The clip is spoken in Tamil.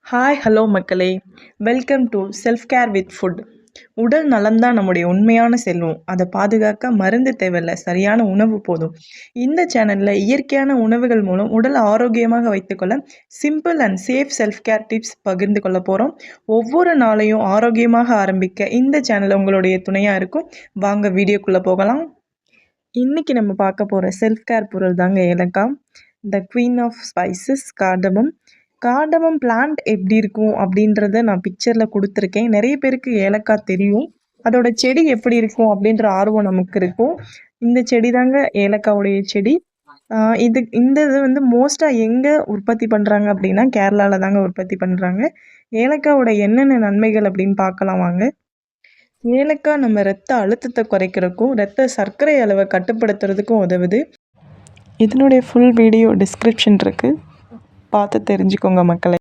ஹாய் ஹலோ மக்களே, welcome to self care with food. உடல் நலம்தான் நம்முடைய உண்மையான செல்வம். அதை பாதுகாக்க மருந்து தேவையில்லை, சரியான உணவு போதும். இந்த சேனலில் இயற்கையான உணவுகள் மூலம் உடல் ஆரோக்கியமாக வைத்துக்கொள்ள simple and safe self care tips பகிர்ந்து கொள்ள போகிறோம். ஒவ்வொரு நாளையும் ஆரோக்கியமாக ஆரம்பிக்க இந்த சேனல் உங்களுடைய துணையாக இருக்கும். வாங்க வீடியோக்குள்ளே போகலாம். இன்றைக்கி நம்ம பார்க்க போகிற செல்ஃப் கேர் பொருள் தாங்க ஏலக்காய், the queen of spices. Cardamom plant எப்படி இருக்கும் அப்படின்றத நான் பிக்சரில் கொடுத்துருக்கேன். நிறைய பேருக்கு ஏலக்காய் தெரியும், அதோட செடி எப்படி இருக்கும் அப்படின்ற ஆர்வம் நமக்கு இருக்கும். இந்த செடி தாங்க ஏலக்காவுடைய செடி. இந்த இது வந்து மோஸ்ட்டாக எங்கே உற்பத்தி பண்ணுறாங்க அப்படின்னா கேரளாவில் தாங்க உற்பத்தி பண்ணுறாங்க. ஏலக்காவோட என்னென்ன நன்மைகள் அப்படின்னு பார்க்கலாம் வாங்க. ஏலக்காய் நம்ம ரத்த அழுத்தத்தை குறைக்கிறதுக்கும் ரத்த சர்க்கரை அளவை கட்டுப்படுத்துறதுக்கும் உதவுது. இதனுடைய ஃபுல் வீடியோ டிஸ்கிரிப்ஷன் இருக்குது, பார்த்து தெரிஞ்சுக்கோங்க மக்களை.